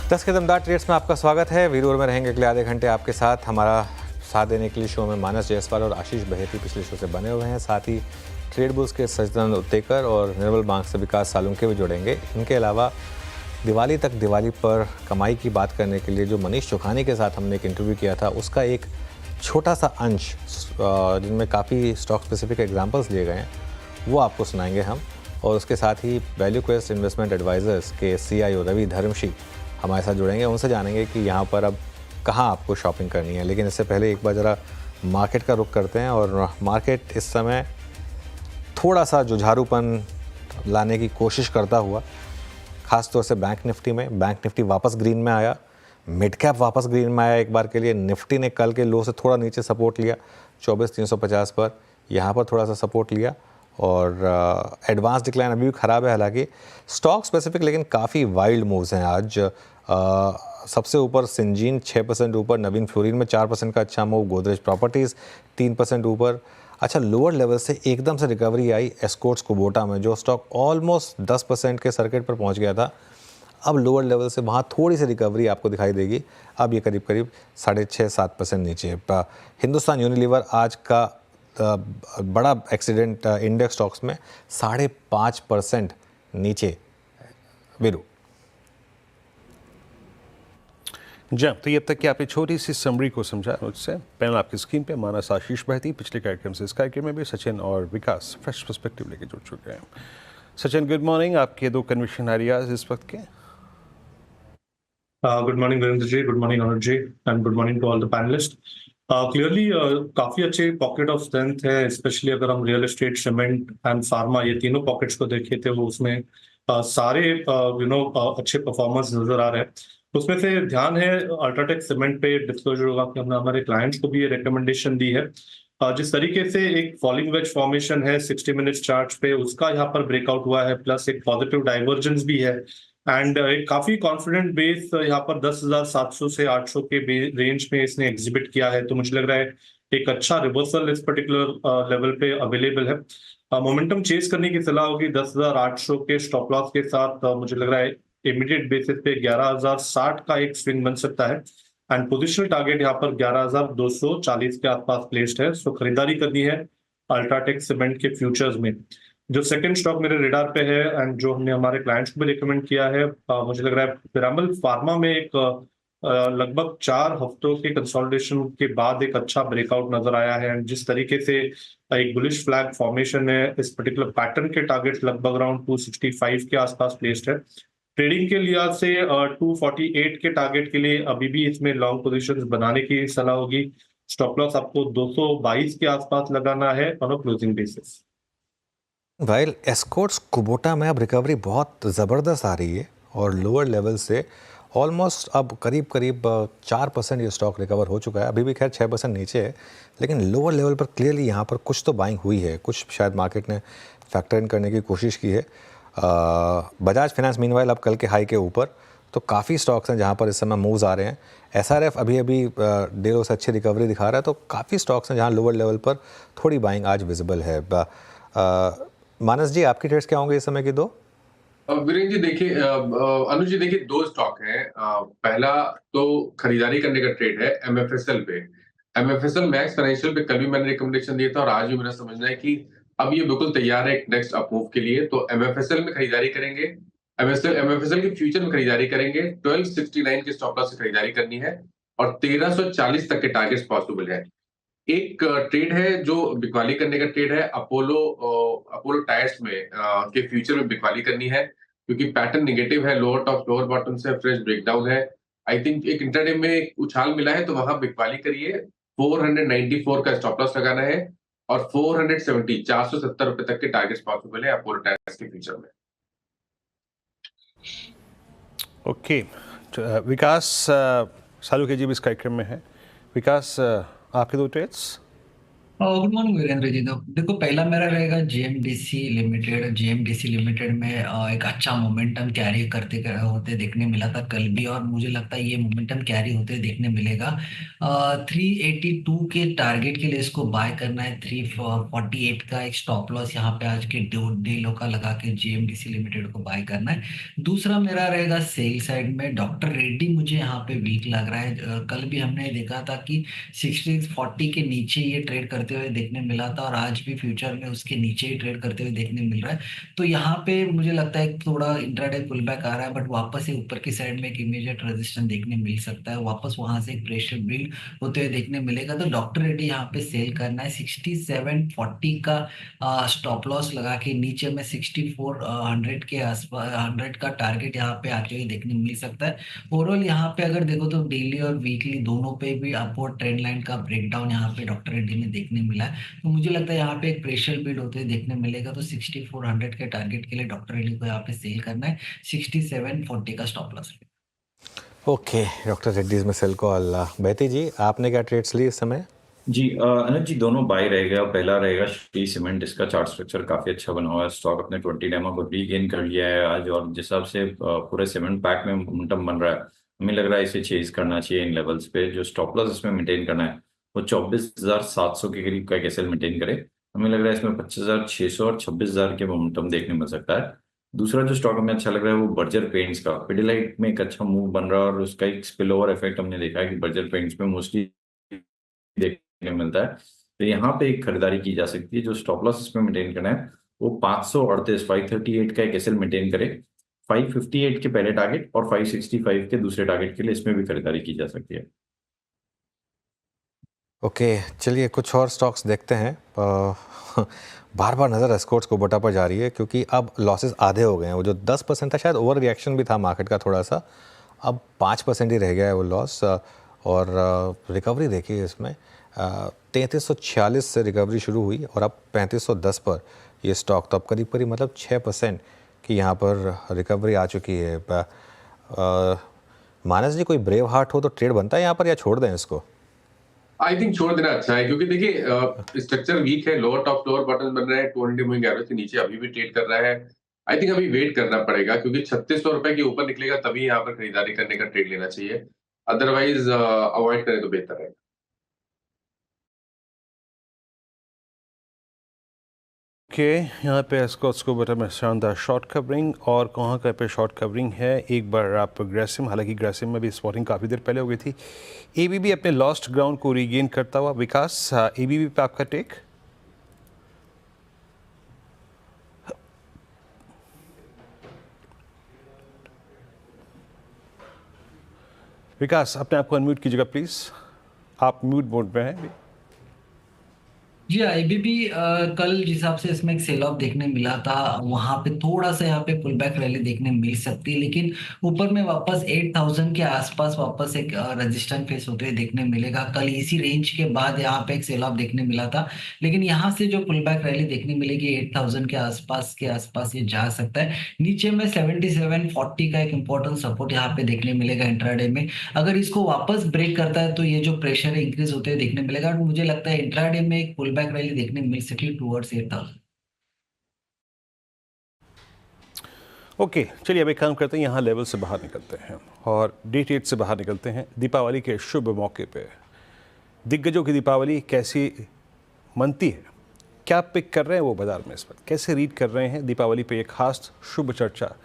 10 के दमदार ट्रेड्स में आपका स्वागत है। वीडियो में रहेंगे अगले आधे घंटे आपके साथ। हमारा साथ देने के लिए शो में मानस जायसवाल और आशीष बहेती पिछले शो से बने हुए हैं। साथ ही ट्रेड बुल्स के सज्जन उत्तेकर और निर्मल बैंक से विकास सालुंके भी जुड़ेंगे। इनके अलावा दिवाली तक दिवाली पर कमाई की बात करने के लिए जो मनीष चौखानी के साथ हमने एक इंटरव्यू किया था, उसका एक छोटा सा अंश जिनमें काफ़ी स्टॉक स्पेसिफिक एग्जांपल्स लिए गए हैं, वो आपको सुनाएंगे हम। और उसके साथ ही वैल्यू क्वेस्ट इन्वेस्टमेंट एडवाइजर्स के CIO रवि धर्मशी हमारे साथ जुड़ेंगे। उनसे जानेंगे कि यहाँ पर अब कहाँ आपको शॉपिंग करनी है। लेकिन इससे पहले एक बार ज़रा मार्केट का रुख करते हैं। और मार्केट इस समय थोड़ा सा जुझारूपन लाने की कोशिश करता हुआ, ख़ास तौर से बैंक निफ्टी वापस ग्रीन में आया, मिड कैप वापस ग्रीन में आया एक बार के लिए। निफ्टी ने कल के लो से थोड़ा नीचे सपोर्ट लिया 24,350 पर, यहाँ पर थोड़ा सा सपोर्ट लिया। और एडवांस डिक्लाइन अभी भी ख़राब है हालांकि स्टॉक स्पेसिफिक, लेकिन काफ़ी वाइल्ड मूव्स हैं आज। सबसे ऊपर सिंजीन 6% ऊपर, नवीन फ्लोरिन में 4% का अच्छा मूव, गोदरेज प्रॉपर्टीज़ 3% ऊपर। अच्छा, लोअर लेवल से एकदम से रिकवरी आई एस्कॉर्ट्स कुबोटा में, जो स्टॉक ऑलमोस्ट 10% के सर्किट पर पहुंच गया था। अब लोअर लेवल से वहाँ थोड़ी सी रिकवरी आपको दिखाई देगी। अब ये करीब 6.5-7% नीचे। हिंदुस्तान यूनिलीवर आज का बड़ा एक्सीडेंट इंडेक्स स्टॉक्स में 5.5% नीचे। वीरू जी, तो ये अब तक कि आपने छोटी सी समरी को समझा मुझसे। पैनल आपकी स्क्रीन पे मानस, आशीष बहेती पिछले कार्यक्रम से इस कार्यक्रम में भी सचिन और विकास फ्रेश पर्सपेक्टिव लेके जुड़ चुके हैं। Sachin, good morning. आपके दो कन्विक्शन एरियाज इस वक्त के। Good morning Virendra ji, good morning Anuj ji, and good morning to all the panelist. Clearly काफी अच्छे पॉकेट ऑफ स्ट्रेंथ है, स्पेशली अगर हम real estate, cement and pharma ये तीनों पॉकेट्स को देखे थे, वो उसमें सारे अच्छे परफॉर्मेंस नजर आ रहे हैं। उसमें से ध्यान है अल्ट्राटेक सीमेंट पे डिस्क्लोजर होगा कि हमने हमारे क्लाइंट्स को भी ये रिकमेंडेशन दी है। जिस तरीके से एक फॉलिंग वेज फॉर्मेशन है 60 मिनट्स चार्ट पे, उसका यहाँ पर ब्रेकआउट हुआ है, प्लस एक पॉजिटिव डाइवर्जेंस भी है एंड एक काफी कॉन्फिडेंट बेस यहाँ पर 10,700 से 800 के रेंज में इसने एग्जिबिट किया है। तो मुझे लग रहा है एक अच्छा रिवर्सल इस पर्टिकुलर लेवल पे अवेलेबल है। मोमेंटम चेस करने की सलाह होगी 10,800 के स्टॉप लॉस के साथ। मुझे लग रहा है इमीडिएट बेसिस पे 11,060 का एक स्विंग बन सकता है एंड पोजिशनल टारगेट यहाँ पर 11,240 के आसपास प्लेस्ड है। सो खरीदारी करनी है अल्ट्राटेक सीमेंट के फ्यूचर्स में। जो सेकंड स्टॉक मेरे रेडार पे है एंड जो हमने हमारे क्लाइंट्स को भी रिकमेंड किया है, मुझे लग रहा है पिरामल फार्मा में एक लगभग 4 हफ्तों के कंसोलिडेशन के बाद एक अच्छा ब्रेकआउट नजर आया है। एंड जिस तरीके से एक बुलिश फ्लैग फॉर्मेशन है, इस पर्टिकुलर पैटर्न के टारगेट लगभग अराउंड 265 के आसपास प्लेस्ड है। ट्रेडिंग के लिहाज से 248 के टारगेट के लिए अभी भी इसमें लॉन्ग पोजीशंस बनाने की सलाह होगी। स्टॉप लॉस आपको 222 के आसपास लगाना है on a closing basis. While Escorts Kubota में अब रिकवरी बहुत ज़बरदस्त आ रही है और लोअर लेवल से ऑलमोस्ट अब करीब 4% ये स्टॉक रिकवर हो चुका है। अभी भी खैर 6% नीचे है, लेकिन लोअर लेवल पर क्लियरली यहाँ पर कुछ तो बाइंग हुई है, कुछ शायद मार्केट ने फैक्टर इन करने की कोशिश की है। बजाज फाइनेंस मीनवाइल अब कल के हाई के ऊपर, तो काफ़ी स्टॉक्स हैं जहाँ पर इस समय मूव्स आ रहे हैं। SRF अभी डेलों से अच्छी रिकवरी दिखा रहा है, तो काफ़ी स्टॉक्स हैं जहाँ लोअर लेवल पर थोड़ी बाइंग आज विजिबल है। मानस जी, आपकी ट्रेड्स क्या होंगे इस समय की दो? वीरेंद्र जी देखिए, अनुज जी देखिए, दो स्टॉक हैं। पहला तो खरीदारी करने का ट्रेड है MFSL पे। MFSL मैक्स फाइनेंशियल पे कल भी मैंने रिकमेंडेशन दिया था और आज भी मेरा समझना है कि अब ये बिल्कुल तैयार है एक नेक्स्ट अपमूव के लिए। तो MFSL में खरीदारी करेंगे, MFSL के फ्यूचर में खरीदारी करेंगे। 1269 के स्टॉप लॉस से खरीदारी करनी है और 1340 तक के टारगेट्स पॉसिबल है। एक ट्रेड है जो बिकवाली करने का ट्रेड है, अपोलो टायर्स में के फ्यूचर में बिकवाली करनी है, क्योंकि पैटर्न नेगेटिव है, लोअर टॉप लोअर बॉटम से फ्रेश ब्रेकडाउन है। आई थिंक एक इंट्राडे में एक उछाल मिला है, तो वहां बिकवाली करिए। 494 का स्टॉप लॉस लगाना है और 470 रुपए तक के टारगेट्स पॉसिबल है अपोलो टायर्स के फ्यूचर में। ओके, विकास सालू के जी भी इस कार्यक्रम में है। विकास, आपके दो ट्रेड्स। गुड मॉर्निंग वीरेंद्र जी। देखो पहला मेरा रहेगा जेएमडीसी लिमिटेड। जेएमडीसी लिमिटेड में एक अच्छा मोमेंटम कैरी होते देखने मिला था कल भी, और मुझे लगता है ये मोमेंटम कैरी होते देखने मिलेगा। 382 के टारगेट के लिए इसको बाय करना है। 348 का एक स्टॉप लॉस यहाँ पे आज के डे लो का लगा के जेएमडीसी लिमिटेड को बाय करना है। दूसरा मेरा रहेगा सेल साइड में डॉक्टर रेड्डी। मुझे यहाँ पे वीक लग रहा है। कल भी हमने देखा था कि 60-40 के नीचे ये ट्रेड करते हुए देखने मिला था, और आज भी फ्यूचर में उसके नीचे ही ट्रेड करते हुए देखने मिल रहा है। तो यहाँ पे मुझे लगता है थोड़ा इंट्राडे पुल बैक आ रहा है, बट वापस से ऊपर की साइड में एक इमीडिएट रेजिस्टेंस देखने मिल सकता है। वापस वहां से एक प्रेशर बिल्ड होते हुए देखने मिलेगा। तो डॉक्टर रेड्डी यहाँ पे सेल करना है। 6740 का स्टॉप लॉस लगा के नीचे में 6400 के आसपास 100 का टारगेट यहाँ पे आते हुए देखने मिल सकता है। ओवरऑल यहाँ पे अगर देखो तो डेली और वीकली दोनों पे भी अपवर्ड ट्रेंड लाइन का ब्रेकडाउन यहाँ पे डॉक्टर रेड्डी में देखने मिला है। तो मुझे लगता है यहाँ पे एक प्रेशर बिल्ड होते हुए देखने मिलेगा। तो 6400 के टारगेट के लिए डॉक्टर रेड्डी को यहाँ पे सेल करना है। 6740 का stop loss. Okay, doctor Reddy's में सेल कॉल। बेहती जी, आपने क्या ट्रेड्स ली इस समय? जी अनुज जी, दोनों बाय रहेगा। पहला रहेगा श्री सीमेंट। इसका चार्ट स्ट्रक्चर काफी अच्छा बना हुआ है। स्टॉक अपने 20 डेमो को रीगेन कर लिया है आज, और जिस हिसाब से पूरे सीमेंट पैक में मोमेंटम बन रहा है, हमें लग रहा है इसे चेज करना चाहिए इन लेवल्स पे। जो स्टॉप लॉस इसमें मेंटेन करना है वो 24,700 के करीब का एक एसएल मेंटेन करे। हमें लग रहा है इसमें 25,600 और 26,000 के मोमेंटम देखने मिल सकता है। दूसरा जो स्टॉक हमें अच्छा लग रहा है वो बर्जर पेंट्स का। पिडिलाइट में एक अच्छा मूव बन रहा है, और उसका एक स्पिल ओवर इफेक्ट हमने देखा है कि बर्जर पेंट्स में मोस्टली देखने मिलता है। तो यहाँ पे एक खरीदारी की जा सकती है। जो स्टॉप लॉस इसमें मेंटेन करना है वो 538 का एक एसएल मेंटेन करे। 558 के पहले टारगेट और 565 के दूसरे टारगेट के लिए इसमें भी खरीदारी की जा सकती है। ओके, चलिए कुछ और स्टॉक्स देखते हैं। बार बार नज़र एस्कॉर्ट्स को बोटा पर जा रही है, क्योंकि अब लॉसेस आधे हो गए हैं। वो जो 10% था, शायद ओवर रिएक्शन भी था मार्केट का थोड़ा सा, अब 5% ही रह गया है वो लॉस। और रिकवरी देखिए इसमें 3346 से रिकवरी शुरू हुई और अब 3510 पर ये स्टॉक। तो अब करीब करीब मतलब 6% की यहाँ पर रिकवरी आ चुकी है। मानस जी, कोई ब्रेव हार्ट हो तो ट्रेड बनता है यहाँ पर, या छोड़ दें इसको? आई थिंक छोड़ देना अच्छा है, क्योंकि देखिए स्ट्रक्चर वीक है। लोअर टॉप लोअर बटन बन रहा है 200 मूविंग एवरेज के नीचे अभी भी ट्रेड कर रहा है। आई थिंक अभी वेट करना पड़ेगा, क्योंकि 3600 रुपए के ऊपर निकलेगा तभी यहाँ पर खरीदारी करने का ट्रेड लेना चाहिए। अदरवाइज अवॉइड करें तो बेहतर है। ओके, यहाँ पे एस्कॉर्ट्स को बता में शानदार शॉर्ट कवरिंग, और कहाँ का पे शॉर्ट कवरिंग है। एक बार आप ग्रेसिम, हालांकि ग्रेसिम में भी स्पॉटिंग काफ़ी देर पहले हो गई थी। एबीबी अपने लॉस्ट ग्राउंड को रीगेन करता हुआ। विकास, एबीबी पे आपका टेक? विकास, अपने आप को अनम्यूट कीजिएगा प्लीज़, आप म्यूट मोड में हैं। जी एबीबी कल जिस हिसाब से इसमें एक सेल ऑफ देखने मिला था, वहां पे थोड़ा सा यहाँ पे पुल बैक रैली देखने मिल सकती है, लेकिन ऊपर में वापस 8000 के आसपास वापस एक रेजिस्टेंस फेस होते हुए देखने मिलेगा। कल इसी रेंज के बाद यहाँ पे एक सेल ऑफ देखने मिला था, लेकिन यहाँ से जो पुल बैक रैली देखने मिलेगी 8000 के आसपास ये जा सकता है। नीचे में 7740 का एक इंपॉर्टेंट सपोर्ट यहाँ पे देखने मिलेगा इंट्राडे में। अगर इसको वापस ब्रेक करता है तो ये जो प्रेशर है इंक्रीज होते हुए देखने मिलेगा, और मुझे लगता है इंट्राडे में एक पुल बैक रैली देखने मिल सके टुवर्ड्स 8000। ओके, चलिए अब एक काम करते हैं, यहाँ लेवल से बाहर निकलते हैं और डे ट्रेड से बाहर निकलते हैं। दीपावली के शुभ मौके पे दिग्गजों की दीपावली कैसी मनती है, क्या पिक कर रहे हैं वो बाजार में, इस वक्त कैसे रीड कर रहे हैं दीपावली पे। एक खास शुभ चर्चा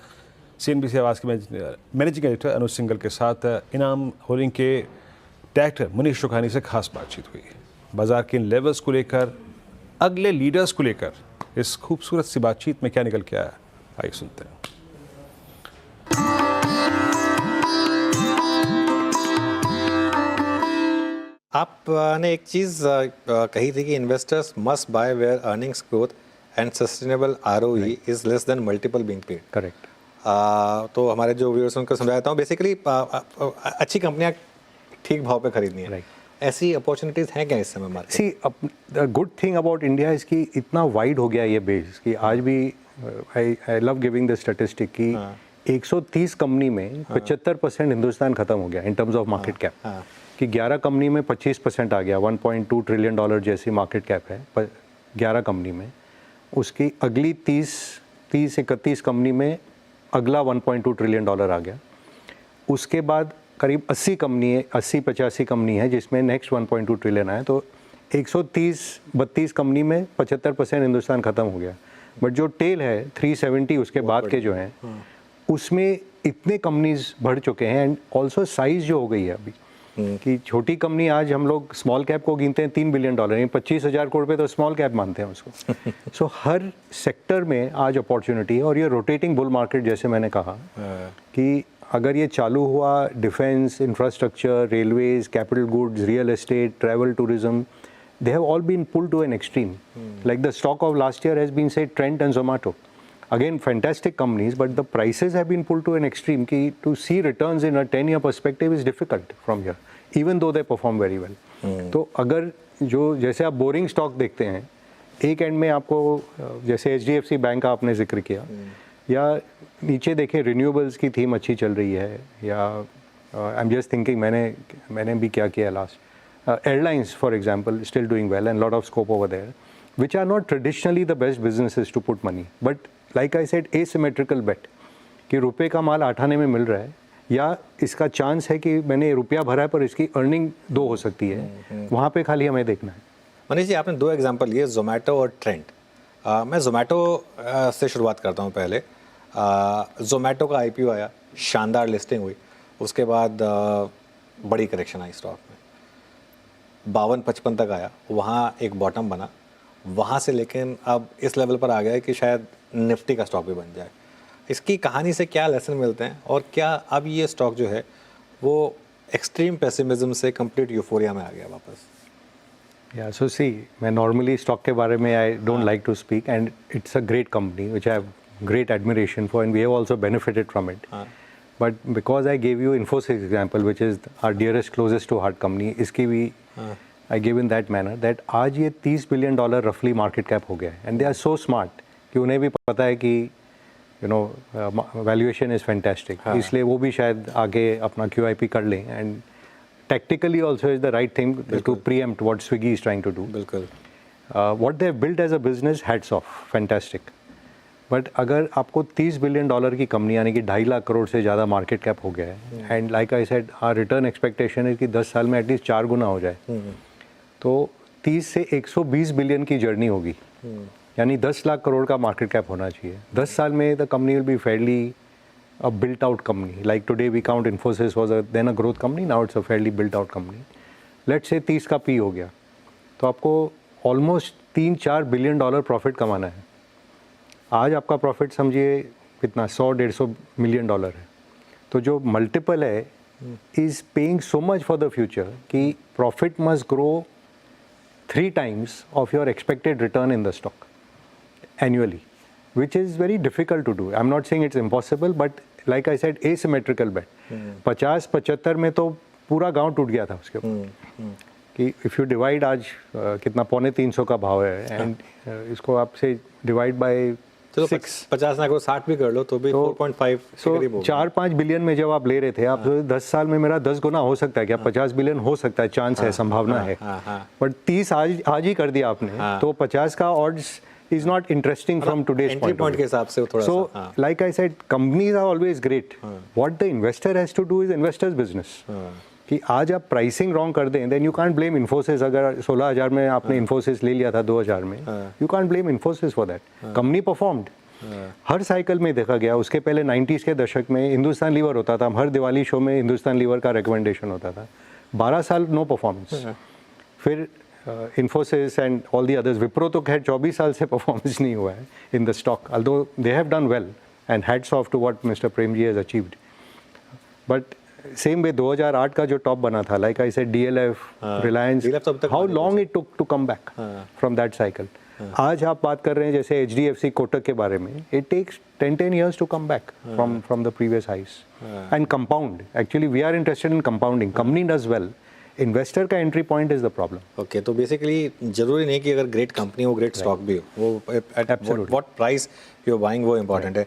CNBC आवाज़ के मैनेजिंग एडिटर अनुज सिंघल के साथ इनाम होल्डिंग के डायरेक्टर मनीष चौहानी से खास बातचीत हुई। बाजार के इन लेवल्स को लेकर, अगले लीडर्स को लेकर इस खूबसूरत सी बातचीत में क्या निकल के आया, आइए सुनते हैं। आपने एक चीज़ कही थी कि investors must buy where earnings growth and sustainable ROE is less than multiple being paid. Correct. तो हमारे जो व्यूअर्स उनको समझाता हूँ, बेसिकली अच्छी कंपनियाँ ठीक भाव पे खरीदनी है। ऐसी अपॉर्चुनिटीज़ हैं क्या इस समय market? See good thing about India is कि इतना वाइड हो गया ये बेस कि आज भी I love giving the statistic कि 130 कंपनी में 75% हिंदुस्तान खत्म हो गया इन टर्म्स ऑफ मार्केट कैप। कि कि 11 कंपनी में 25% आ गया, $1.2 ट्रिलियन जैसी मार्केट कैप है पर 11 कंपनी में। उसकी अगली 30-31 कंपनी में अगला $1.2 ट्रिलियन आ गया। उसके बाद करीब 80-85 कंपनी है जिसमें नेक्स्ट 1.2 ट्रिलियन आया। तो 130-32 कंपनी में 75% हिंदुस्तान ख़त्म हो गया। बट जो टेल है 370 उसके बाद के जो हैं उसमें इतने कंपनीज बढ़ चुके हैं एंड ऑल्सो साइज जो हो गई है अभी कि छोटी कंपनी आज हम लोग स्मॉल कैप को गिनते हैं $3 बिलियन, 25,000 करोड़ पे तो स्मॉल कैप मानते हैं उसको। सो हर सेक्टर में आज अपॉर्चुनिटी है और ये रोटेटिंग बुल मार्केट जैसे मैंने कहा कि अगर ये चालू हुआ defence, infrastructure, railways, capital goods, real estate, travel, tourism, they have all been pulled to an extreme. Like the stock of last year has been, say, Trent and Zomato. Again, fantastic companies, but the prices have been pulled to an extreme. Ki to see returns in a 10-year perspective is difficult from here, even though they perform very well. तो अगर जो जैसे आप boring stock देखते हैं, एक and में आपको जैसे HDFC बैंक का आपने जिक्र किया, या नीचे देखें रिन्यूएबल्स की थीम अच्छी चल रही है, या आई एम जस्ट थिंकिंग मैंने भी क्या किया last airlines, for example, still doing well and lot of scope over there, which are not traditionally the best businesses to put money. But like I said, asymmetrical bet कि रुपए का माल 8 आने में मिल रहा है या इसका चांस है कि मैंने रुपया भरा है पर इसकी अर्निंग 2 हो सकती है, वहाँ पे खाली हमें देखना है। मनीष जी, आपने 2 एग्जांपल लिए, जोमेटो और ट्रेंट। मैं जोमेटो से शुरुआत करता हूँ पहले। जोमेटो का IPO आया, शानदार लिस्टिंग हुई, उसके बाद बड़ी करेक्शन आई स्टॉक में, 52-55 तक आया, वहाँ एक बॉटम बना, वहाँ से लेकिन अब इस लेवल पर आ गया है कि शायद निफ्टी का स्टॉक भी बन जाए। इसकी कहानी से क्या लेसन मिलते हैं और क्या अब ये स्टॉक जो है वो एक्सट्रीम पेसिमिज्म से कंप्लीट यूफोरिया में आ गया वापस? या सो सी, मैं नॉर्मली स्टॉक के बारे में I don't like to speak and it's a great company which I have great admiration for and we have also benefited from it. But because I gave you Infosys example which is our dearest closest to heart company, इसकी भी I gave in that manner that आज ये $30 billion रफली market cap हो गया है and they are so smart कि उन्हें भी पता है कि you know valuation is fantastic, इसलिए वो भी शायद आगे अपना QIP कर लें and tactically also is the right thing to preempt what Swiggy is trying to do. बिल्कुल, what they have built as a business, hats off, fantastic. But अगर आपको $30 बिलियन की कंपनी यानी कि 2.5 लाख करोड़ से ज़्यादा मार्केट कैप हो गया है and like I said our return expectation है कि 10 साल में एटलीस्ट 4 गुना हो जाए, तो 30 से 120 बिलियन की जर्नी होगी, यानी 10 लाख करोड़ का मार्केट कैप होना चाहिए। 10 साल में the company will be fairly a built out company. Like today we count Infosys was then a growth company, now it's a fairly built out company. Let's say 30 का P हो गया तो आपको ऑलमोस्ट $3-4 बिलियन प्रॉफिट कमाना है। आज आपका profit समझिए कितना, 100-150 मिलियन डॉलर है, तो जो मल्टीपल है is paying so much for the future कि profit must grow 3 times of your expected return in the stock annually, which is very difficult to do. I'm not saying it's impossible, but like I said, asymmetrical bet. 50-75 में तो पूरा गांव टूट गया था उसके ऊपर कि इफ़ यू डिवाइड आज कितना 250 का भाव है एंड इसको आपसे डिवाइड बाय 50 ना को 60 भी कर लो तो भी 4.5 सो 4-5 बिलियन में जब आप ले रहे थे, आप 10 साल में मेरा 10 गुना हो सकता है क्या? 50 बिलियन हो सकता है, चांस है, संभावना है, बट 30 आज ही कर दिया आपने, तो 50 का odds is not interesting from today's point के हिसाब से थोड़ा। So like I said, companies are always great, what the investor has to do is investors business. कि आज आप प्राइसिंग रॉन्ग कर दें, then you can't blame Infosys. अगर 16,000 में आपने इन्फोसिस ले लिया था 2000 में, you can't blame Infosys for that. Company performed her cycle में, देखा गया। उसके पहले 90s के दशक में हिंदुस्तान लीवर होता था, हर दिवाली शो में हिंदुस्तान लीवर का रिकमेंडेशन होता था, 12 साल नो परफॉर्मेंस। फिर Infosys and all the others, Wipro तो खैर 24 साल से परफॉर्मेंस नहीं हुआ है in the stock, although they have done well and hats off to what mister Prem ji has achieved. But same way 2008 का जो टॉप बना था, like I said DLF, Reliance, how long it took to come back from that cycle. आज आप बात कर रहे हैं जैसे HDFC कोटक के बारे में, it takes 10 years to come back from the previous highs and compound. Actually we are interested in compounding, company does well, investor का entry point is the problem. Okay, तो बेसिकली जरूरी नहीं कि अगर ग्रेट कंपनी हो, great stock भी हो, वो at what price you are buying वो इम्पोर्टेंट है।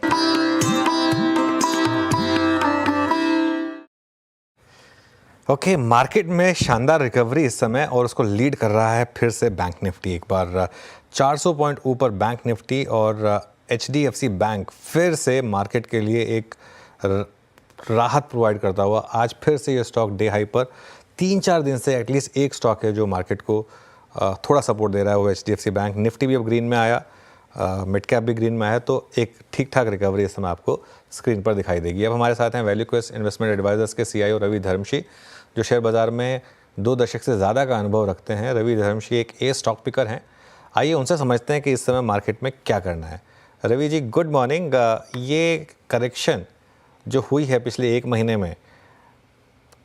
ओके, मार्केट में शानदार रिकवरी इस समय और उसको लीड कर रहा है फिर से बैंक निफ्टी। एक बार 400 पॉइंट ऊपर बैंक निफ्टी और HDFC बैंक फिर से मार्केट के लिए एक राहत प्रोवाइड करता हुआ आज फिर से ये स्टॉक डे हाई पर 3-4 दिन से एटलीस्ट एक स्टॉक है जो मार्केट को थोड़ा सपोर्ट दे रहा है, वो HDFC बैंक। निफ्टी भी अब ग्रीन में आया, मिड कैप भी ग्रीन में आया, तो एक ठीक ठाक रिकवरी इस समय आपको स्क्रीन पर दिखाई देगी। अब हमारे साथ हैं वैल्यू क्वेस्ट इन्वेस्टमेंट एडवाइजर्स के CIO रवि धर्मशी, जो शेयर बाजार में 2 दशक से ज़्यादा का अनुभव रखते हैं। रवि धर्मशी एक स्टॉक पिकर हैं। आइए उनसे समझते हैं कि इस समय मार्केट में क्या करना है। Ravi ji, good morning. ये करेक्शन जो हुई है पिछले 1 महीने में,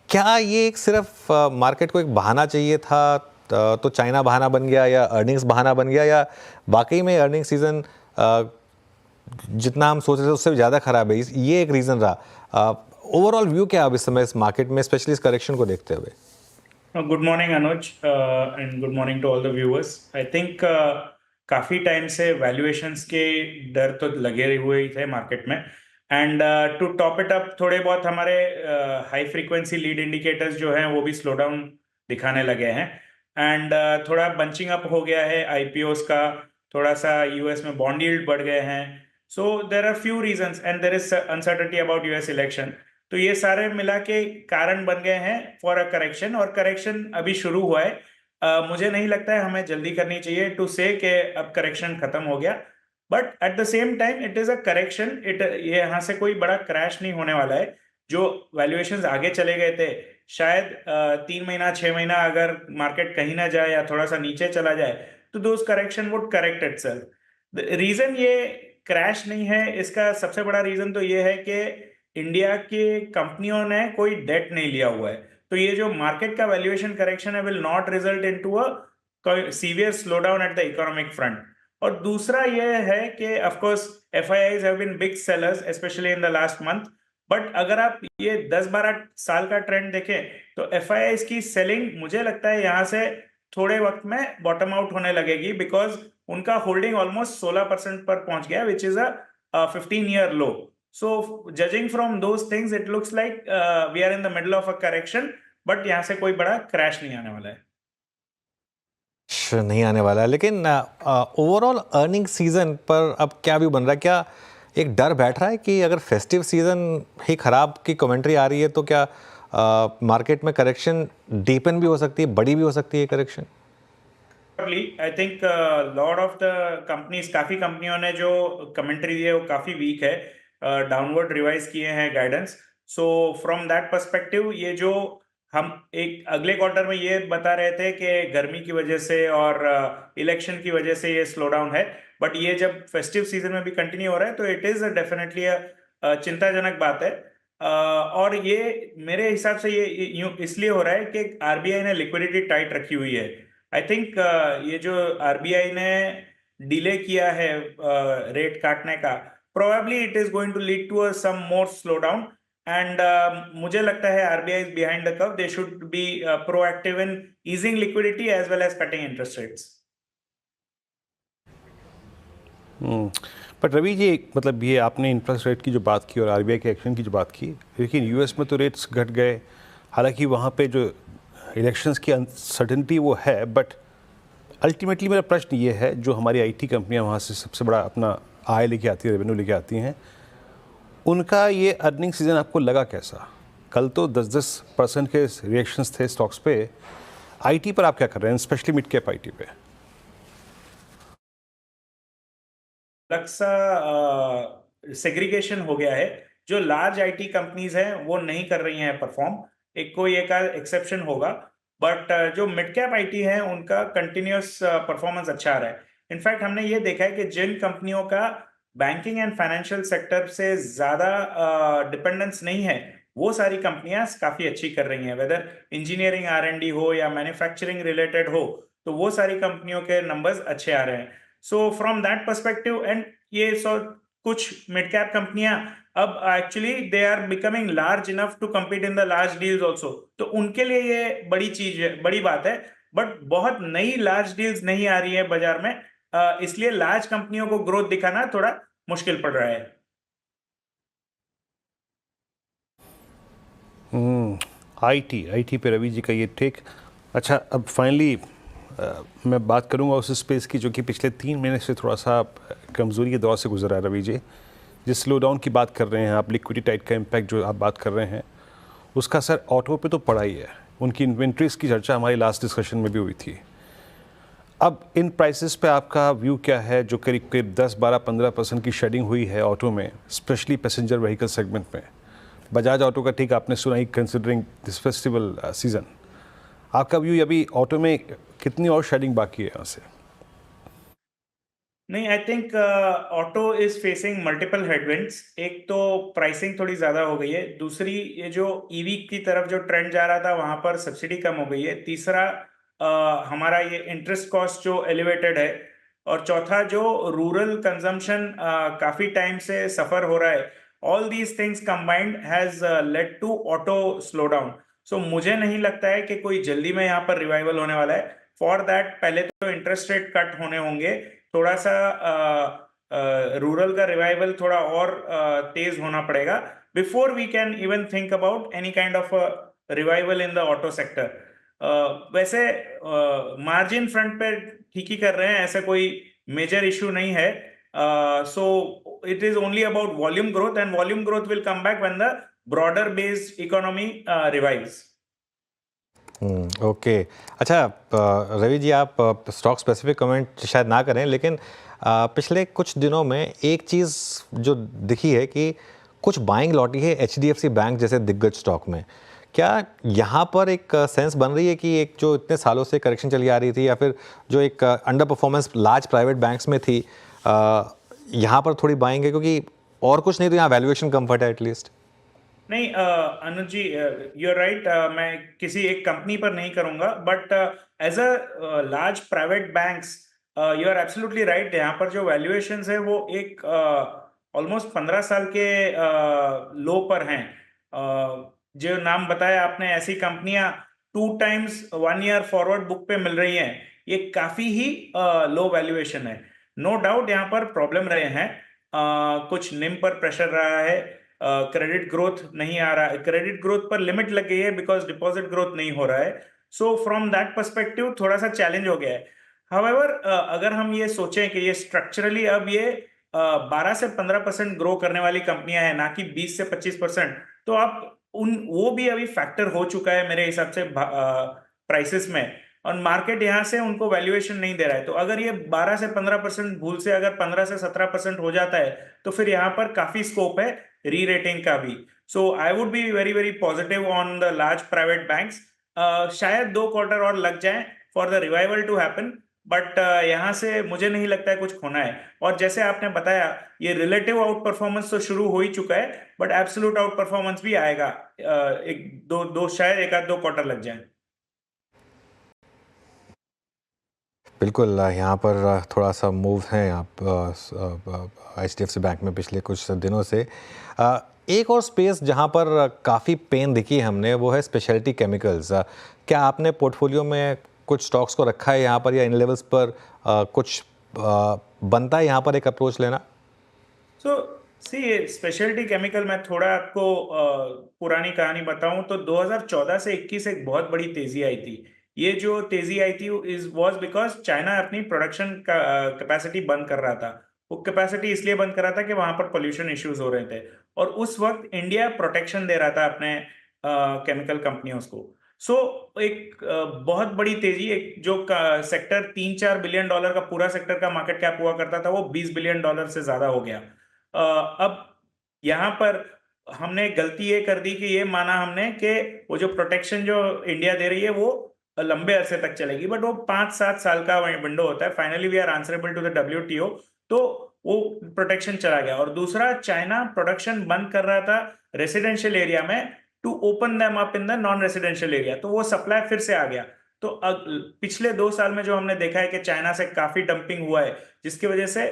क्या ये एक सिर्फ मार्केट को एक बहाना चाहिए था, तो चाइना बहाना बन गया, या अर्निंग्स बहाना बन गया, या वाकई में अर्निंग सीजन जितना हम सोच रहे थे उससे भी ज़्यादा खराब है, ये एक रीज़न रहा? ओवरऑल व्यू क्या अब इस समय इस मार्केट में, स्पेशली इस करेक्शन को देखते हुए? Good morning Anuj and good morning to all the viewers. I think काफ़ी टाइम से वैल्यूएशंस के डर तो लगे हुए ही थे मार्केट में, and to top it up थोड़े बहुत हमारे हाई फ्रीक्वेंसी लीड इंडिकेटर्स जो हैं वो भी स्लो डाउन दिखाने लगे हैं, एंड थोड़ा बंचिंग अप हो गया है IPOs का, थोड़ा सा यूएस में बॉन्ड यील्ड बढ़ गए हैं। So there are few reasons and there is uncertainty about US election. तो ये सारे मिला के कारण बन गए हैं फॉर अ करेक्शन, और करेक्शन अभी शुरू हुआ है। मुझे नहीं लगता है हमें जल्दी करनी चाहिए टू से कि अब करेक्शन खत्म हो गया, but at the same time it is a correction. ये यहाँ से कोई बड़ा क्रैश नहीं होने वाला है। जो वैल्यूएशंस आगे चले गए थे, शायद 3 महीना 6 महीना अगर मार्केट कहीं ना जाए या थोड़ा सा नीचे चला जाए तो those correction would correct itself. Reason ये क्रैश नहीं है, इसका सबसे बड़ा रीजन तो ये है कि इंडिया के कंपनियों ने कोई डेट नहीं लिया हुआ है। तो ये जो मार्केट का वैल्यूएशन करेक्शन है will not result into a severe slow down at the economic front. और दूसरा ये है कि of course FIIs have been big sellers specially in the last month, but अगर आप ये 10-12 साल का ट्रेंड देखें तो FIIs की सेलिंग मुझे लगता है यहाँ से थोड़े वक्त में बॉटम आउट होने लगेगी, बिकॉज उनका होल्डिंग ऑलमोस्ट 16% पर पहुंच गया, which is a 15-year low. So judging from those things, it looks like we are in the middle of a correction, but यहाँ से कोई बड़ा क्रैश नहीं आने वाला है। नहीं आने वाला है, लेकिन ओवरऑल अर्निंग सीजन पर अब क्या व्यू बन रहा है? क्या एक डर बैठ रहा है कि अगर फेस्टिव सीजन ही खराब की कमेंट्री आ रही है तो क्या मार्केट में करेक्शन डीपन भी हो सकती है, बड़ी भी हो सकती है correction? I think lot of the companies, काफी कंपनियों ने जो कमेंट्री दी है वो काफी वीक है, डाउनवर्ड रिवाइज किए हैं guidance. So from that perspective ये जो हम एक अगले क्वार्टर में ये बता रहे थे कि गर्मी की वजह से और इलेक्शन की वजह से ये स्लो डाउन है, बट ये जब फेस्टिव सीजन में भी कंटिन्यू हो रहा है तो इट इज डेफिनेटली चिंताजनक बात है। और ये मेरे हिसाब से ये इसलिए हो रहा है कि RBI ने लिक्विडिटी टाइट रखी हुई है। आई थिंक ये जो RBI ने डिले किया है रेट काटने का, probably it is going to lead to some more slowdown, and मुझे लगता है RBI is behind the curve. They should be proactive in easing liquidity as well as cutting interest rates. But Ravi ji, मतलब ये आपने interest rate की जो बात की और RBI के एक्शन की जो बात की, लेकिन US में तो रेट्स घट गए, हालांकि वहाँ पे जो इलेक्शंस की अनसर्टेनिटी वो है, बट अल्टीमेटली मेरा प्रश्न ये है, जो हमारी IT कंपनियाँ वहाँ से सबसे बड़ा अपना आय लेके आती है, रेवेन्यू लेके आती हैं, उनका ये अर्निंग सीजन आपको लगा कैसा? कल तो 10% के रिएक्शंस थे स्टॉक्स पे। IT पर आप क्या कर रहे हैं, स्पेशली मिड कैप IT पे? अलग सा सेग्रीगेशन हो गया है। जो लार्ज IT कंपनीज हैं वो नहीं कर रही हैं परफॉर्म, कोई एक एक्सेप्शन होगा, बट जो मिड कैप IT है उनका कंटिन्यूस परफॉर्मेंस अच्छा आ रहा है। इनफैक्ट हमने ये देखा है कि जिन कंपनियों का बैंकिंग एंड फाइनेंशियल सेक्टर से ज्यादा डिपेंडेंस नहीं है, वो सारी कंपनियां काफी अच्छी कर रही हैं, वेदर इंजीनियरिंग R&D हो या मैन्युफैक्चरिंग रिलेटेड हो, तो वो सारी कंपनियों के नंबर्स अच्छे आ रहे हैं। So from that perspective, and ये कुछ मिड कैप कंपनियां अब actually they are becoming large enough to compete in the large deals also, तो उनके लिए ये बड़ी चीज है, बड़ी बात है। बट बहुत नई लार्ज डील्स नहीं आ रही है बाजार में, इसलिए लार्ज कंपनियों को ग्रोथ दिखाना थोड़ा मुश्किल पड़ रहा है। आईटी पे रवि जी का ये टेक। अच्छा, अब फाइनली मैं बात करूंगा उस स्पेस की जो कि पिछले 3 महीने से थोड़ा सा कमज़ोरी के दौर से गुजरा है। रवि जी, जिस स्लो डाउन की बात कर रहे हैं आप, लिक्विडिटी टाइट का इम्पैक्ट जो आप बात कर रहे हैं, उसका असर ऑटो पे तो पड़ा ही है। उनकी इन्वेंट्रीज की चर्चा हमारी लास्ट डिस्कशन में भी हुई थी। अब इन प्राइसेस पे आपका व्यू क्या है, जो करीब करीब 10-12-15% की शेडिंग हुई है ऑटो में, स्पेशली पैसेंजर व्हीकल सेगमेंट में। बजाज ऑटो का ठीक आपने सुना ही, कंसिडरिंग दिस फेस्टिवल सीजन। आपका व्यू अभी ऑटो में कितनी और शेडिंग बाकी है यहाँ से? नहीं, I think auto is facing multiple headwinds. एक तो प्राइसिंग थोड़ी ज्यादा हो गई है, दूसरी ये जो ईवी की तरफ जो ट्रेंड जा रहा था वहां पर सब्सिडी कम हो गई है, तीसरा हमारा ये इंटरेस्ट कॉस्ट जो एलिवेटेड है, और चौथा जो रूरल कंजम्पशन काफी टाइम से सफर हो रहा है। All these things combined has led to auto slow down. So मुझे नहीं लगता है कि कोई जल्दी में यहाँ पर रिवाइवल होने वाला है। फॉर दैट पहले तो इंटरेस्ट रेट कट होने होंगे, थोड़ा सा रूरल का रिवाइवल थोड़ा और तेज होना पड़ेगा before we can even think about any kind of revival in the auto sector. वैसे मार्जिन फ्रंट पे ठीक ही कर रहे हैं, ऐसा कोई मेजर इशू नहीं है। So it is only about volume growth, and volume growth will come back when the broader based economy revives. Okay. अच्छा रवि जी, आप स्टॉक स्पेसिफिक कमेंट शायद ना करें, लेकिन पिछले कुछ दिनों में एक चीज़ जो दिखी है कि कुछ बाइंग लौटी है HDFC बैंक जैसे दिग्गज स्टॉक में। क्या यहाँ पर एक सेंस बन रही है कि एक जो इतने सालों से करेक्शन चली आ रही थी, या फिर जो एक under performance large private banks में थी, यहाँ पर थोड़ी बाइंग है, क्योंकि और कुछ नहीं तो यहाँ वैल्यूएशन कम्फर्ट है एटलीस्ट? नहीं Anuj ji, you are right. मैं किसी एक कंपनी पर नहीं करूंगा, but as a large private banks you are absolutely right. यहाँ पर जो वैल्यूएशंस है वो एक ऑलमोस्ट 15 साल के लो पर हैं। जो नाम बताया आपने, ऐसी कंपनियां 2 टाइम्स 1 ईयर फॉरवर्ड बुक पे मिल रही हैं, ये काफी ही लो वैल्यूएशन है। नो डाउट यहाँ पर प्रॉब्लम रहे हैं, कुछ निम पर प्रेशर रहा है, क्रेडिट ग्रोथ नहीं आ रहा है, क्रेडिट ग्रोथ पर लिमिट लग गई है बिकॉज डिपॉजिट ग्रोथ नहीं हो रहा है। सो फ्रॉम दैट पर्सपेक्टिव थोड़ा सा चैलेंज हो गया है। हाउएवर अगर हम ये सोचें कि ये स्ट्रक्चरली अब ये 12 से 15% ग्रो करने वाली कंपनियां हैं, ना कि 20 से 25%, तो आप वो भी अभी फैक्टर हो चुका है मेरे हिसाब से प्राइसेस में, और मार्केट यहाँ से उनको वैल्यूएशन नहीं दे रहा है। तो अगर ये 12 से 15% भूल से अगर 15 से 17% हो जाता है, तो फिर यहाँ पर काफी स्कोप है री रेटिंग का भी। So I would be very very positive on the large private banks. शायद 2 क्वार्टर और लग जाए for the revival to happen, but यहाँ से मुझे नहीं लगता है कुछ खोना है। और जैसे आपने बताया, ये रिलेटिव आउट परफॉर्मेंस तो शुरू हो ही चुका है, बट एब्सोल्यूट आउट परफॉर्मेंस भी आएगा। एक दो शायद 1-2 क्वार्टर लग जाए। बिल्कुल, यहाँ पर थोड़ा सा मूव है आप HDFC बैंक में पिछले कुछ दिनों से। एक और स्पेस जहाँ पर काफ़ी पेन दिखी हमने, वो है स्पेशलिटी केमिकल्स। क्या आपने पोर्टफोलियो में कुछ स्टॉक्स को रखा है यहाँ पर, या इन लेवल्स पर कुछ बनता है यहाँ पर एक अप्रोच लेना? सो सी, स्पेशलिटी केमिकल में थोड़ा आपको पुरानी कहानी बताऊं तो 2014 से 21 एक बहुत बड़ी तेजी आई थी। ये जो तेजी आई थी वाज बिकॉज चाइना अपनी प्रोडक्शन का कैपेसिटी बंद कर रहा था। वो कैपेसिटी इसलिए बंद कर रहा था कि वहां पर पोल्यूशन इश्यूज हो रहे थे, और उस वक्त इंडिया प्रोटेक्शन दे रहा था अपने केमिकल कंपनियों को। सो एक बहुत बड़ी तेजी, एक जो सेक्टर $3-4 बिलियन का पूरा सेक्टर का मार्केट कैप हुआ करता था, वो $20 बिलियन से ज्यादा हो गया। अब यहाँ पर हमने गलती ये कर दी कि ये माना हमने कि वो जो प्रोटेक्शन जो इंडिया दे रही है वो लंबे अरसे तक चलेगी, बट वो 5-7 साल का विंडो होता है। Finally we are answerable to the WTO, तो वो प्रोटेक्शन चला गया। और दूसरा, चाइना प्रोडक्शन बंद कर रहा था रेसिडेंशियल एरिया में to open them up in the non residential area, तो वो सप्लाई फिर से आ गया। तो पिछले 2 साल में जो हमने देखा है कि चाइना से काफी डंपिंग हुआ है, जिसकी वजह से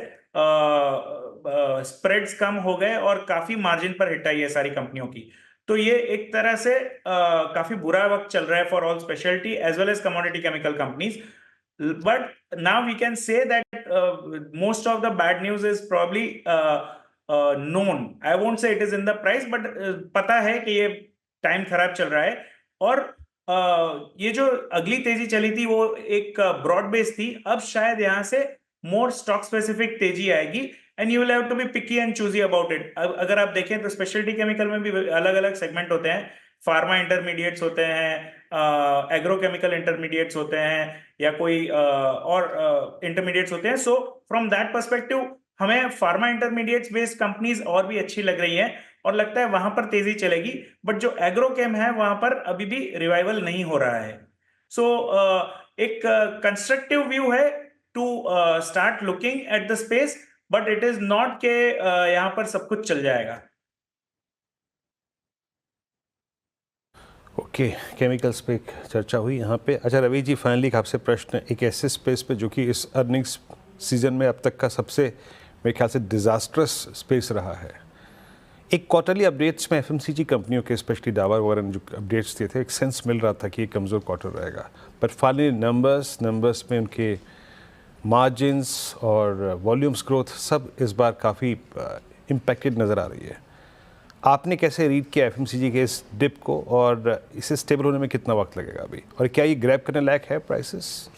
स्प्रेड्स कम हो गए और काफी मार्जिन पर हिट आई है सारी कंपनियों की। तो ये एक तरह से काफी बुरा वक्त चल रहा है for all speciality as well as commodity chemical companies. But now we can say that most of the bad news is probably known. I won't say it is in the price, but पता है कि ये time खराब चल रहा है। और ये जो अगली तेजी चली थी वो एक ब्रॉड बेस थी, अब शायद यहाँ से मोर स्टॉक स्पेसिफिक तेजी आएगी and you will have to be picky and choosy about it. अगर आप देखें तो स्पेशलिटी केमिकल में भी अलग अलग सेगमेंट होते हैं, फार्मा इंटरमीडिएट्स होते हैं, एग्रोकेमिकल इंटरमीडिएट्स होते हैं, या कोई और इंटरमीडिएट्स होते हैं। सो फ्रॉम दैट पर्सपेक्टिव हमें फार्मा इंटरमीडिएट्स बेस्ड कंपनीज और भी अच्छी लग रही हैं और लगता है वहां पर तेजी चलेगी, बट जो एग्रोकेम है वहां पर अभी भी रिवाइवल नहीं हो रहा है। सो एक कंस्ट्रक्टिव व्यू है to start looking at the space, but it is not के यहाँ पर सब कुछ चल जाएगा। ओके, केमिकल्स पे एक चर्चा हुई यहाँ पे। अच्छा रवि जी, फाइनली आपसे प्रश्न, एक ऐसे स्पेस पे जो कि इस अर्निंग्स सीजन में अब तक का सबसे मेरे ख्याल से डिजास्ट्रस स्पेस रहा है। एक क्वार्टरली अपडेट्स में एफएमसीजी कंपनियों के स्पेशली डाबर वगैरह ने जो अपडेट्स दिए थे, एक सेंस मिल रहा था कि ये कमज़ोर क्वार्टर रहेगा, पर फाइनली नंबर्स में उनके मार्जिन्स और वॉल्यूम्स ग्रोथ सब इस बार काफ़ी इम्पैक्टेड नज़र आ रही है। आपने कैसे रीड किया एफएमसीजी के इस डिप को और इसे स्टेबल होने में कितना वक्त लगेगा अभी, और क्या ये ग्रैब करने लायक है प्राइसेस?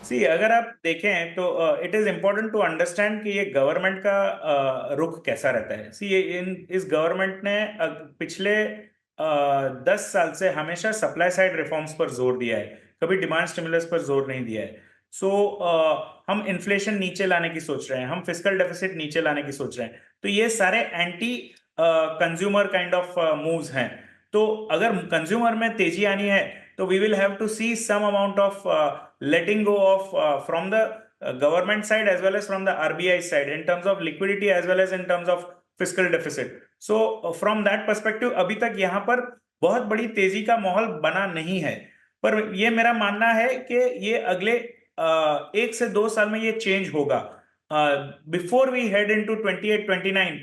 सी अगर आप देखें तो it is important to understand कि ये गवर्नमेंट का रुख कैसा रहता है। सी इस गवर्नमेंट ने पिछले 10 साल से हमेशा सप्लाई साइड रिफॉर्म्स पर जोर दिया है, कभी डिमांड स्टिमुलस पर जोर नहीं दिया है। सो हम इन्फ्लेशन नीचे लाने की सोच रहे हैं, हम फिस्कल डेफिसिट नीचे लाने की सोच रहे हैं, तो ये सारे anti consumer kind of moves हैं। तो अगर कंज्यूमर में तेजी आनी है तो we will have to see some amount of letting go of from the government side as well as from the RBI side in terms of liquidity as well as in terms of fiscal deficit. So from that perspective अभी तक यहाँ पर बहुत बड़ी तेजी का माहौल बना नहीं है, पर ये मेरा मानना है कि ये अगले 1 से 2 साल में ये चेंज होगा। बिफोर वी हेड इनटू 28-29,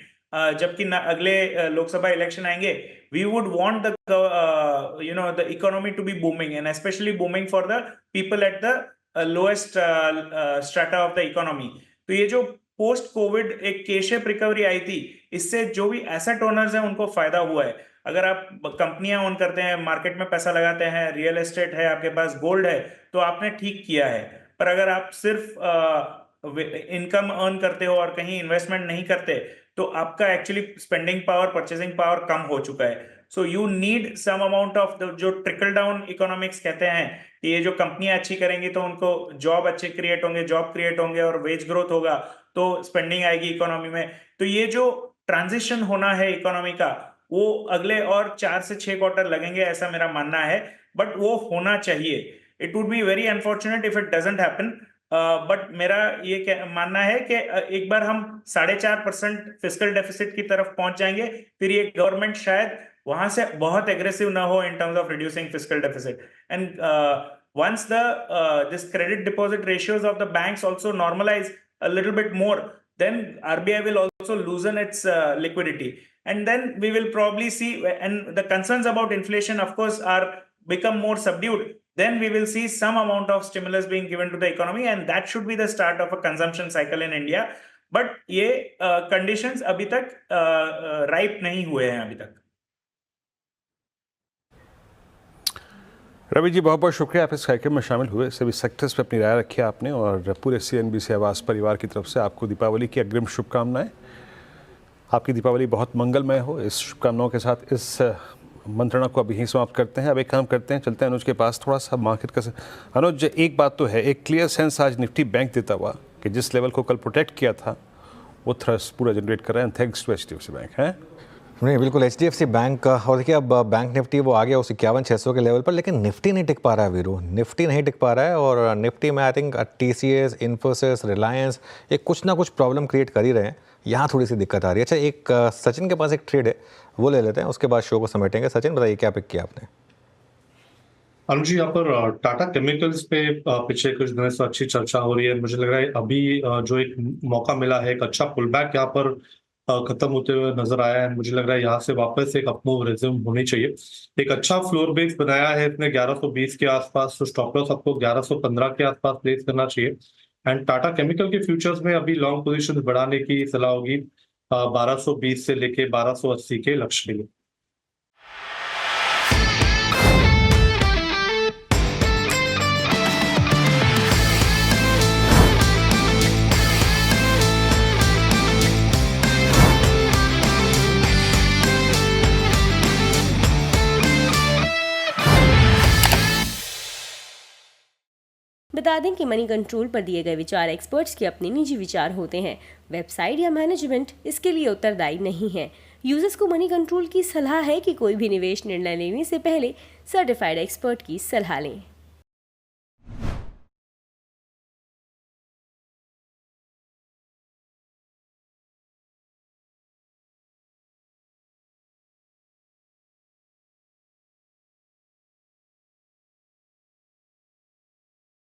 जबकि अगले लोकसभा इलेक्शन आएंगे, we would want the economy to be booming and especially booming for the people at the lowest strata of the economy. तो ये जो पोस्ट कोविड एक K-shaped रिकवरी आई थी, इससे जो भी एसेट ओनर्स हैं उनको फायदा हुआ है। अगर आप कंपनियां ओन करते हैं, मार्केट में पैसा लगाते हैं, रियल एस्टेट है, आपके पास गोल्ड है, तो आपने ठीक किया है। पर अगर आप सिर्फ इनकम अर्न करते हो और कहीं इन्वेस्टमेंट नहीं करते, तो आपका actually spending power, purchasing power कम हो चुका है। So you need some amount of जो ट्रिकल डाउन इकोनॉमिक्स कहते हैं, कि ये जो कंपनियां अच्छी करेंगी तो उनको जॉब अच्छे क्रिएट होंगे और वेज ग्रोथ होगा, तो स्पेंडिंग आएगी इकोनॉमी में। तो ये जो ट्रांजिशन होना है इकोनॉमी का, वो अगले और 4 से 6 क्वार्टर लगेंगे, ऐसा मेरा मानना है, बट वो होना चाहिए। It would be very unfortunate if it doesn't happen, but मेरा ये मानना है कि एक बार हम 4.5% फिस्कल डेफिसिट की तरफ पहुंच जाएंगे, फिर ये गवर्नमेंट शायद वहां से बहुत एग्रेसिव ना हो in terms of reducing fiscal deficit. And once this credit deposit ratios of the banks also normalise a little bit more, then RBI will also loosen its liquidity, and then we will probably see, and the concerns about inflation of course are become more subdued, then we will see some amount of stimulus being given to the economy, and that should be the start of a consumption cycle in India. But ये conditions अभी तक ripe नहीं हुए हैं अभी तक। रवि जी, बहुत बहुत शुक्रिया, आप इस कार्यक्रम में शामिल हुए, सभी सेक्टर्स पे अपनी राय रखी आपने, और पूरे CNBC आवास परिवार की तरफ से आपको दीपावली की अग्रिम शुभकामनाएं। आपकी दीपावली बहुत मंगलमय हो। इस शुभकामनाओं के साथ इस मंत्रणा को अभी यहीं समाप्त करते हैं। अब एक काम करते हैं, चलते हैं अनुज के पास, थोड़ा सा मार्केट का। अनुज, एक बात तो है, एक क्लियर सेंस आज निफ्टी बैंक देता हुआ कि जिस लेवल को कल प्रोटेक्ट किया था वो थ्रस्ट पूरा जनरेट कर रहे हैं, थैंक्स टू HDFC बैंक है। नहीं, बिल्कुल HDFC बैंक का। और देखिए अब बैंक निफ्टी वो आ गया उस 51,600 के लेवल पर, लेकिन निफ्टी नहीं टिक पा रहा है वीरू, निफ्टी नहीं टिक पा रहा है। और निफ्टी में I think TCS, Infosys, Reliance ये कुछ ना कुछ प्रॉब्लम क्रिएट कर ही रहे हैं, यहाँ थोड़ी सी दिक्कत आ रही है। अच्छा, एक सचिन के पास एक ट्रेड है, वो ले लेते हैं, उसके बाद शो को समेटेंगे। सचिन बताइए क्या पिक किया आपने? अनुज जी, यहाँ पर टाटा केमिकल्स पे पिछले कुछ दिनों से अच्छी चर्चा हो रही है। मुझे लग रहा है अभी जो एक मौका मिला है, एक अच्छा पुल बैक यहाँ पर खत्म होते हुए नजर आया है। मुझे लग रहा है यहाँ से वापस एक अपमूव रिज्यूम होनी चाहिए। एक अच्छा फ्लोर बेस बनाया है इसने 1120 के आसपास, तो स्टॉप लॉस आपको 1115 के आसपास प्लेस करना चाहिए। एंड टाटा केमिकल के फ्यूचर्स में अभी लॉन्ग पोजीशन बढ़ाने की सलाह होगी 1220 से लेके 1280 के लक्ष्य के लिए। बता दें कि मनी कंट्रोल पर दिए गए विचार एक्सपर्ट्स के अपने निजी विचार होते हैं। वेबसाइट या मैनेजमेंट इसके लिए उत्तरदायी नहीं है। यूजर्स को मनी कंट्रोल की सलाह है कि कोई भी निवेश निर्णय लेने से पहले सर्टिफाइड एक्सपर्ट की सलाह लें।